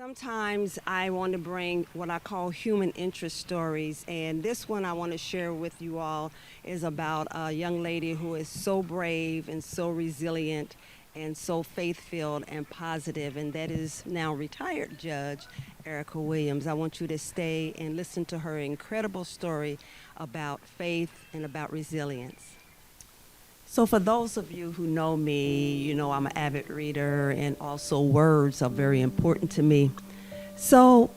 Sometimes I want to bring what I call human interest stories, and this one I want to share with you all is about a young lady who is so brave and so resilient and so faith-filled and positive, and that is now retired Judge Erica Williams. I want you to stay and listen to her incredible story about faith and about resilience. So, for those of you who know me, you know I'm an avid reader, and also words are very important to me. So,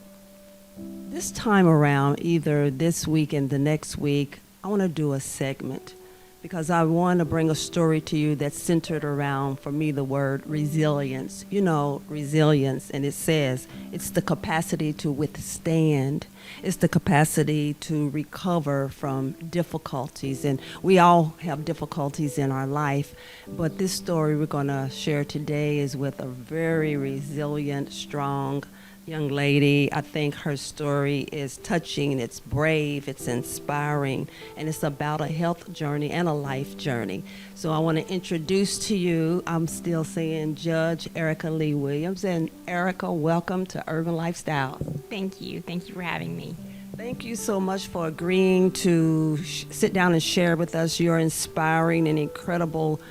this time around, either this week and the next week, I want to do a segment because I want to bring a story to you that's centered around, for me, the word resilience. You know, resilience, and it says it's the capacity to withstand, it's the capacity to recover from difficulties. And we all have difficulties in our life, but this story we're going to share today is with a very resilient, strong young lady. I think her story is touching, it's brave, it's inspiring, and it's about a health journey and a life journey. So I want to introduce to you, I'm still saying Judge Erica Lee Williams. And Erica, welcome to Urban Lifestyle. Thank you. Thank you for having me. Thank you so much for agreeing to sit down and share with us your inspiring and incredible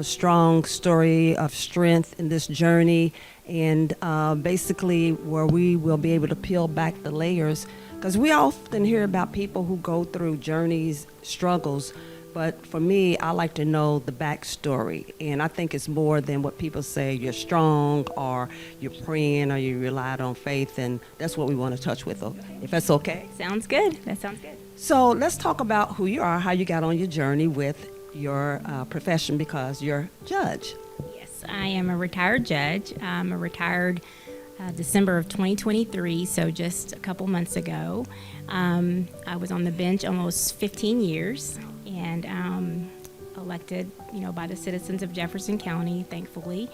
strong story of strength in this journey, and basically where we will be able to peel back the layers, because we often hear about people who go through journeys, struggles, but for me, I like to know the backstory, and I think it's more than what people say, you're strong, or you're praying, or you relied on faith, and that's what we want to touch with, if that's okay. Sounds good. That sounds good. So let's talk about who you are, how you got on your journey with your profession, because you're a judge. Yes, I am a retired judge. I'm a retired December of 2023, so just a couple months ago. I was on the bench almost 15 years and elected, by the citizens of Jefferson County, thankfully,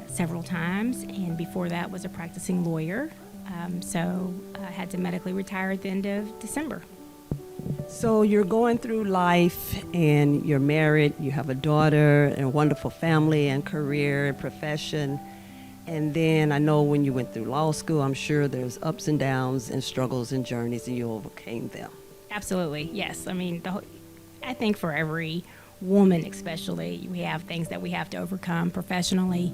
several times. And before that was a practicing lawyer. So I had to medically retire at the end of December. So you're going through life and you're married, you have a daughter and a wonderful family and career and profession. And then I know when you went through law school, I'm sure there's ups and downs and struggles and journeys, and you overcame them. Absolutely, yes. I mean, I think for every woman especially, we have things that we have to overcome professionally.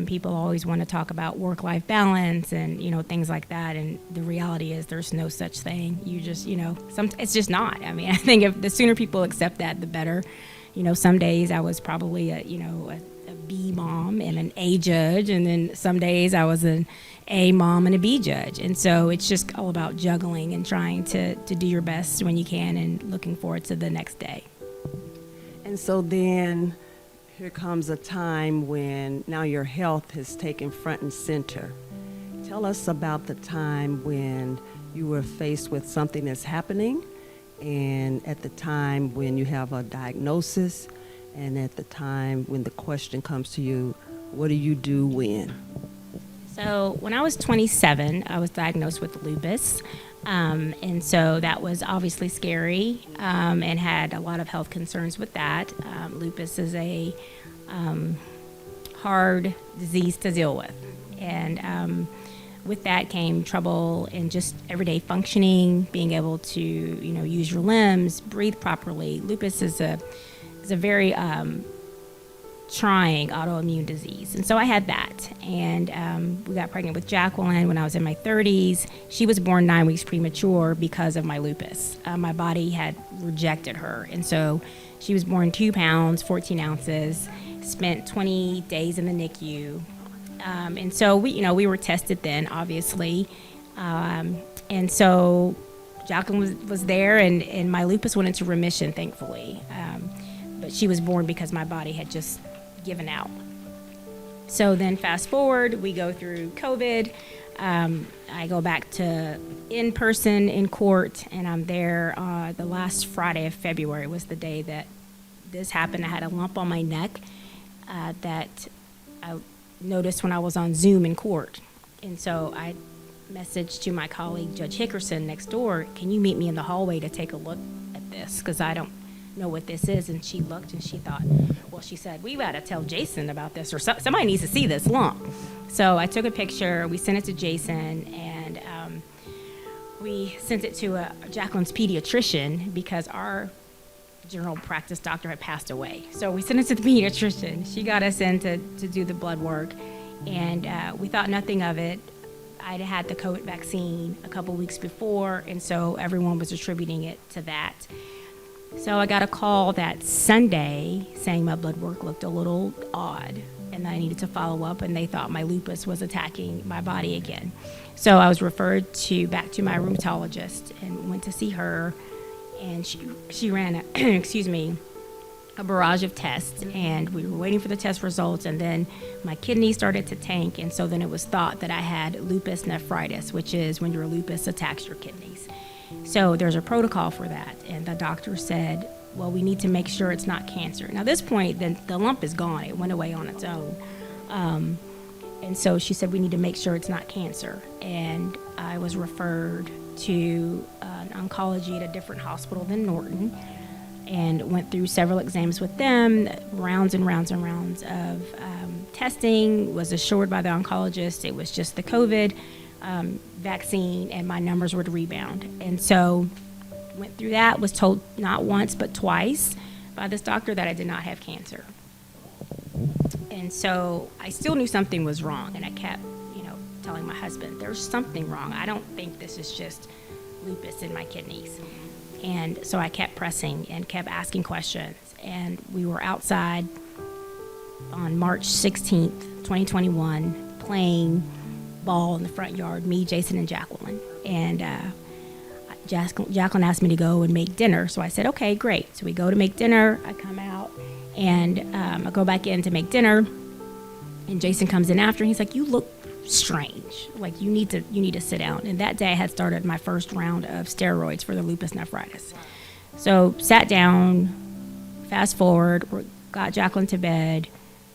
People always want to talk about work-life balance and, things like that. And the reality is there's no such thing. You just, it's just not. I mean, I think if the sooner people accept that, the better. Some days I was probably a B mom and an A judge. And then some days I was an A mom and a B judge. And so it's just all about juggling and trying to do your best when you can and looking forward to the next day. And so then here comes a time when now your health has taken front and center. Tell us about the time when you were faced with something that's happening, and at the time when you have a diagnosis, and at the time when the question comes to you, what do you do when? So when I was 27, I was diagnosed with lupus. And so that was obviously scary and had a lot of health concerns with that. Lupus is a hard disease to deal with. And with that came trouble in just everyday functioning, being able to, use your limbs, breathe properly. Lupus is a very trying autoimmune disease. And so I had that. And we got pregnant with Jacqueline when I was in my 30s. She was born 9 weeks premature because of my lupus. My body had rejected her. And so she was born 2 pounds, 14 ounces, spent 20 days in the NICU. And so we were tested then, obviously. And so Jacqueline was there, and my lupus went into remission, thankfully. But she was born because my body had just given out. So then fast forward, we go through COVID. I go back to in person in court, and I'm there the last Friday of February was the day that this happened. I had a lump on my neck that I noticed when I was on Zoom in court. And so I messaged to my colleague, Judge Hickerson, next door, can you meet me in the hallway to take a look at this? Because I don't know what this is. And she looked and she thought, well, she said, we got to tell Jason about this, or somebody needs to see this lump. So I took a picture, we sent it to Jason, and we sent it to Jacqueline's pediatrician because our general practice doctor had passed away. So we sent it to the pediatrician. She got us in to do the blood work, and we thought nothing of it. I'd had the COVID vaccine a couple weeks before, and so everyone was attributing it to that. So I got a call that Sunday saying my blood work looked a little odd and I needed to follow up, and they thought my lupus was attacking my body again. So I was referred back to my rheumatologist and went to see her, and she ran a barrage of tests, and we were waiting for the test results, and then my kidneys started to tank, and so then it was thought that I had lupus nephritis, which is when your lupus attacks your kidneys. So there's a protocol for that, and the doctor said, well, we need to make sure it's not cancer. Now, at this point, the lump is gone. It went away on its own. And so she said, we need to make sure it's not cancer. And I was referred to an oncology at a different hospital than Norton, and went through several exams with them, rounds and rounds and rounds of testing, was assured by the oncologist it was just the COVID vaccine and my numbers would rebound. And so went through that, was told not once but twice by this doctor that I did not have cancer. And so I still knew something was wrong, and I kept, telling my husband, there's something wrong. I don't think this is just lupus in my kidneys. And so I kept pressing and kept asking questions. And we were outside on March 16th, 2021, playing ball in the front yard, me, Jason, and Jacqueline. And Jacqueline asked me to go and make dinner. So I said, okay, great. So we go to make dinner. I come out, and I go back in to make dinner. And Jason comes in after, and he's like, you look strange. Like, you need to sit down. And that day I had started my first round of steroids for the lupus nephritis. So sat down, fast forward, got Jacqueline to bed.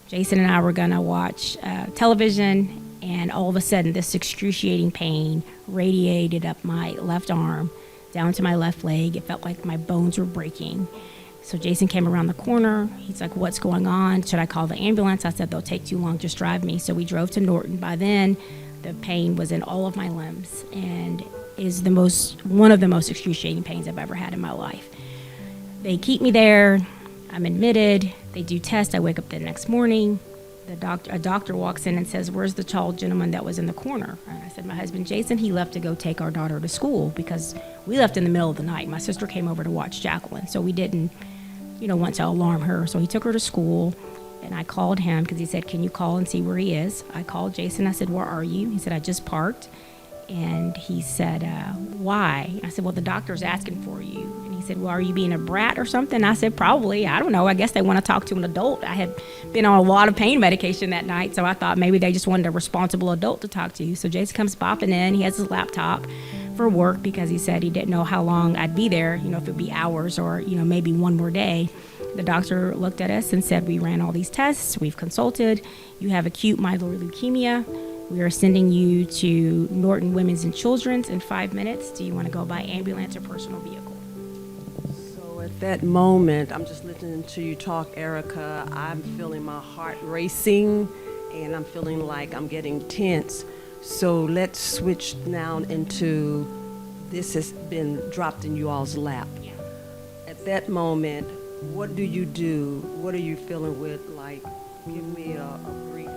Jason and I were gonna watch television, and all of a sudden this excruciating pain radiated up my left arm, down to my left leg. It felt like my bones were breaking. So Jason came around the corner. He's like, what's going on? Should I call the ambulance? I said, they'll take too long, just drive me. So we drove to Norton. By then, the pain was in all of my limbs, and is one of the most excruciating pains I've ever had in my life. They keep me there. I'm admitted. They do tests. I wake up the next morning. A doctor walks in and says, where's the tall gentleman that was in the corner? And I said, my husband, Jason, he left to go take our daughter to school, because we left in the middle of the night. My sister came over to watch Jacqueline, so we didn't, want to alarm her. So he took her to school, and I called him because he said, can you call and see where he is? I called Jason. I said, where are you? He said, I just parked. And he said, why? I said, well, the doctor's asking for you. And he said, well, are you being a brat or something? I said, probably. I don't know. I guess they want to talk to an adult. I had been on a lot of pain medication that night, so I thought maybe they just wanted a responsible adult to talk to. So Jason comes bopping in. He has his laptop for work because he said he didn't know how long I'd be there, if it'd be hours or, maybe one more day. The doctor looked at us and said, we ran all these tests. We've consulted. You have acute myeloid leukemia. We are sending you to Norton Women's and Children's in 5 minutes. Do you want to go by ambulance or personal vehicle? So at that moment, I'm just listening to you talk, Erica. I'm feeling my heart racing, and I'm feeling like I'm getting tense. So let's switch now into this has been dropped in you all's lap. Yeah. At that moment, what do you do? What are you feeling with? Like, give me a brief,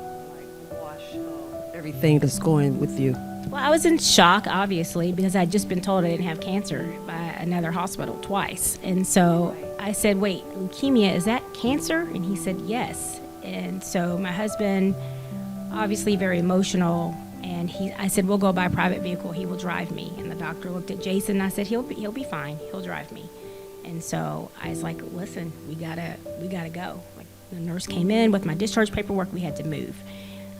wash of everything that's going with you. Well, I was in shock, obviously, because I'd just been told I didn't have cancer by another hospital twice. And so I said, wait, leukemia, is that cancer? And he said, yes. And so my husband, obviously very emotional, and I said, we'll go by private vehicle. He will drive me. And the doctor looked at Jason, and I said, he'll be fine. He'll drive me. And so I was like, listen, we gotta go. Like, the nurse came in with my discharge paperwork. We had to move.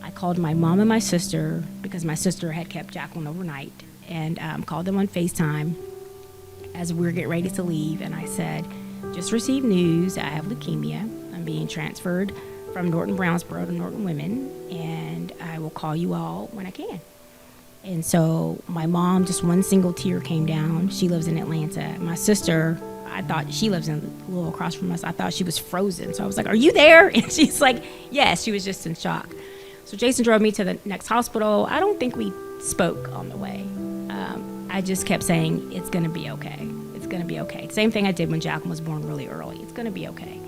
I called my mom and my sister, because my sister had kept Jacqueline overnight, and called them on FaceTime as we were getting ready to leave. And I said, just received news. I have leukemia. I'm being transferred from Norton Brownsboro to Norton Women, and I will call you all when I can. And so my mom, just one single tear came down. She lives in Atlanta. My sister, I thought she lives in a little across from us. I thought she was frozen. So I was like, "Are you there?" And she's like, "Yes." She was just in shock. So Jason drove me to the next hospital. I don't think we spoke on the way. I just kept saying, "It's going to be okay. It's going to be okay." Same thing I did when Jacqueline was born really early. It's going to be okay.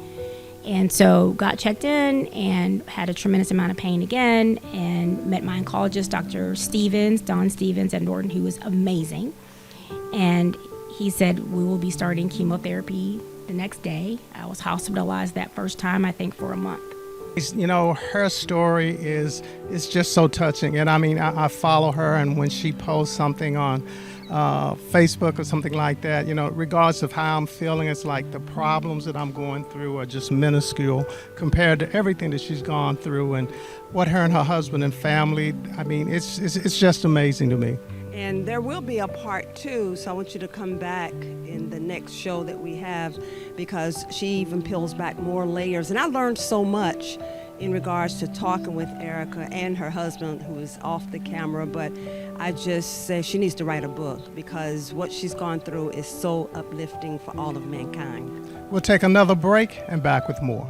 And so got checked in and had a tremendous amount of pain again, and met my oncologist, Dr. Stevens, Don Stevens at Norton, who was amazing. And he said, we will be starting chemotherapy the next day. I was hospitalized that first time, I think, for a month. You know, her story is just so touching. And I mean, I follow her, and when she posts something on Facebook or something like that, you know, regardless of how I'm feeling, it's like the problems that I'm going through are just minuscule compared to everything that she's gone through and what her and her husband and family, I mean, it's just amazing to me. And there will be a part 2, so I want you to come back in the next show that we have, because she even peels back more layers. And I learned so much in regards to talking with Erica and her husband, who is off the camera, but I just said she needs to write a book, because what she's gone through is so uplifting for all of mankind. We'll take another break and back with more.